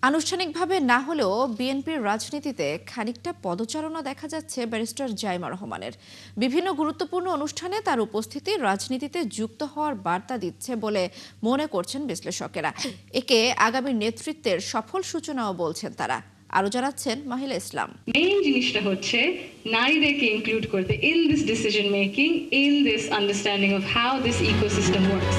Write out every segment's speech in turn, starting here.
আনুষ্ঠানিকভাবে না হলেও বিএনপির রাজনীতিতে খানিকটা পদচারণা দেখা যাচ্ছে ব্যারিস্টার জাইমা রহমানের। বিভিন্ন গুরুত্বপূর্ণ অনুষ্ঠানে তার উপস্থিতি রাজনীতিতে যুক্ত হওয়ার বার্তা দিচ্ছে বলে মনে করছেন বিশ্লেষকেরা। একে আগামী নেতৃত্বের সফল সূচনাও বলছেন তারা। আরো জানাচ্ছেন মাহিলা ইসলাম। মেইন জিনিসটা হচ্ছে নারীদেরকে ইনক্লুড করতে in this decision making, in this understanding of how this ecosystem works.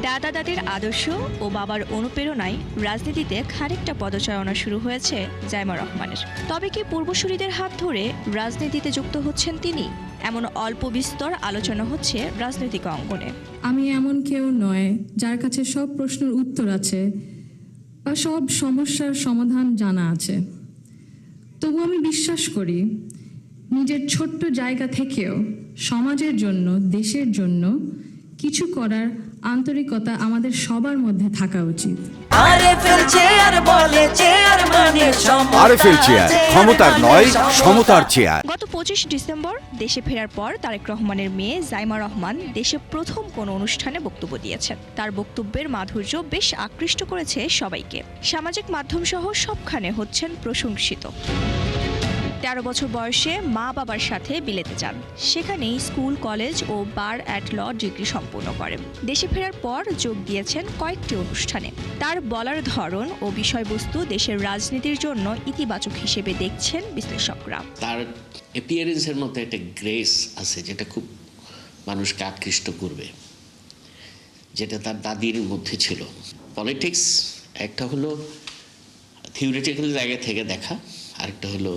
দাদা দাদির আদর্শ ও বাবার অনুপ্রেরণায় রাজনীতিতে খানিকটা পদচারণা শুরু হয়েছে জাইমা রহমানের। তবে কি পূর্বসূরীদের হাত ধরে রাজনীতিতে যুক্ত হচ্ছেন তিনি? এমন অল্প বিস্তর আলোচনা হচ্ছে রাজনৈতিক অঙ্গনে। আমি এমন কেউ নয় যার কাছে সব প্রশ্নের উত্তর আছে বা সব সমস্যার সমাধান জানা আছে। তবু আমি বিশ্বাস করি নিজের ছোট্ট জায়গা থেকেও সমাজের জন্য, দেশের জন্য কিছু করার আন্তরিকতা আমাদের সবার মধ্যে থাকা উচিত। আরএফএল চেয়ার বলে চেয়ার মানে আরএফএল চেয়ার, ক্ষমতার নয় সমতার চেয়ার। গত 25 ডিসেম্বর দেশে ফেরার পর তারেক রহমানের মেয়ে জাইমা রহমান দেশে প্রথম কোনো অনুষ্ঠানে বক্তব্য দিয়েছেন। তার বক্তব্যের মাধুর্য বেশ আকৃষ্ট করেছে সবাইকে। সামাজিক মাধ্যম সহ সবখানে হচ্ছেন প্রশংসিত। 13 বছর বয়সে মা বাবার সাথে বিলেতে যান। সেখানেই স্কুল, কলেজ ও বার অ্যাট ল ডিগ্রি সম্পূর্ণ করেন। দেশে ফেরার পর যোগ দিয়েছেন কয়েকটি অনুষ্ঠানে। তার বলার ধরন ও বিষয়বস্তু দেশের রাজনীতির জন্য ইতিবাচক হিসেবে দেখছেন বিশ্লেষকরা। তার অ্যাপিয়ারেন্সের মধ্যে একটা গ্রেস আছে যেটা খুব মানুষকে আকৃষ্ট করবে, যেটা তার দাদির মধ্যে ছিল। পলিটিক্স একটা হলো থিওরিটিক্যাল জায়গা থেকে দেখা, আরেকটা হলো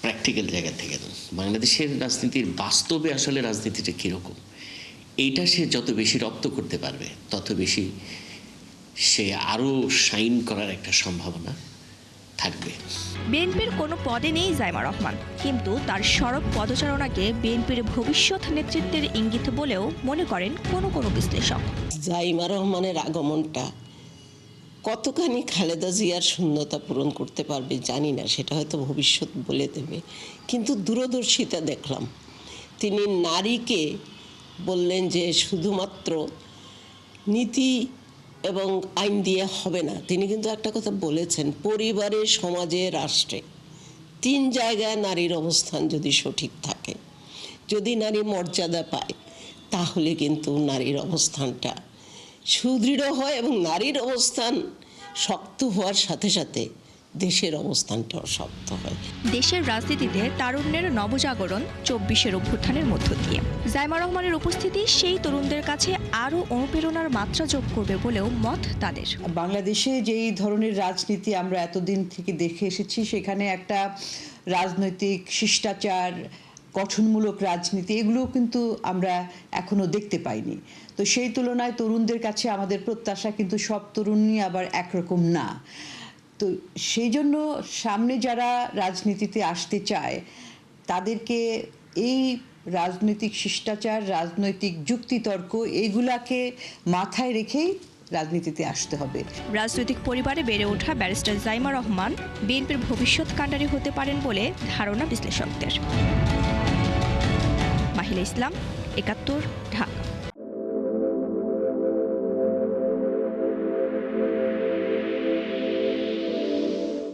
প্র্যাকটিক্যাল জায়গা থেকে। বাংলাদেশের রাজনীতির বাস্তবে আসলে রাজনীতিটা কীরকম, এইটা সে যত বেশি রপ্ত করতে পারবে তত বেশি সে আরও শাইন করার একটা সম্ভাবনা থাকবে। বিএনপির কোনো পদে নেই জাইমা রহমান, কিন্তু তার সড়ক পদচারণাকে বিএনপির ভবিষ্যৎ নেতৃত্বের ইঙ্গিত বলেও মনে করেন কোনো বিশ্লেষক। জাইমা রহমানের আগমনটা কতখানি খালেদা জিয়ার শূন্যতা পূরণ করতে পারবে জানি না, সেটা হয়তো ভবিষ্যৎ বলে দেবে। কিন্তু দূরদর্শিতা দেখলাম। তিনি নারীকে বললেন যে শুধুমাত্র নীতি এবং আইন দিয়ে হবে না। তিনি কিন্তু একটা কথা বলেছেন, পরিবারে, সমাজে, রাষ্ট্রে 3 জায়গায় নারীর অবস্থান যদি সঠিক থাকে, যদি নারী মর্যাদা পায়, তাহলে কিন্তু নারীর অবস্থানটা সুদৃঢ় হয় এবং নারীর অবস্থান শক্ত হওয়ার সাথে সাথে দেশের অবস্থানটাও শক্ত হয়। দেশের রাজনীতিতে তারুণ্যের নবজাগরণ 24-এর অভ্যুত্থানের মধ্য দিয়ে। জাইমা রহমানের উপস্থিতি সেই তরুণদের কাছে আরও অনুপ্রেরণার মাত্রা যোগ করবে বলেও মত তাদের। বাংলাদেশে যেই ধরনের রাজনীতি আমরা এতদিন থেকে দেখে এসেছি, সেখানে একটা রাজনৈতিক শিষ্টাচার, গঠনমূলক রাজনীতি, এগুলো কিন্তু আমরা এখনো দেখতে পাইনি। তো সেই তুলনায় তরুণদের কাছে আমাদের প্রত্যাশা কিন্তু সব তরুণই আবার একরকম না। তো সেই জন্য সামনে যারা রাজনীতিতে আসতে চায় তাদেরকে এই রাজনৈতিক শিষ্টাচার, রাজনৈতিক যুক্তিতর্ক, এগুলাকে মাথায় রেখেই রাজনীতিতে আসতে হবে। রাজনৈতিক পরিবারে বেড়ে ওঠা ব্যারিস্টার জাইমা রহমান বিএনপির ভবিষ্যৎ কাণ্ডারি হতে পারেন বলে ধারণা বিশ্লেষকদের। মাহিলা ইসলাম, 71, ঢাকা।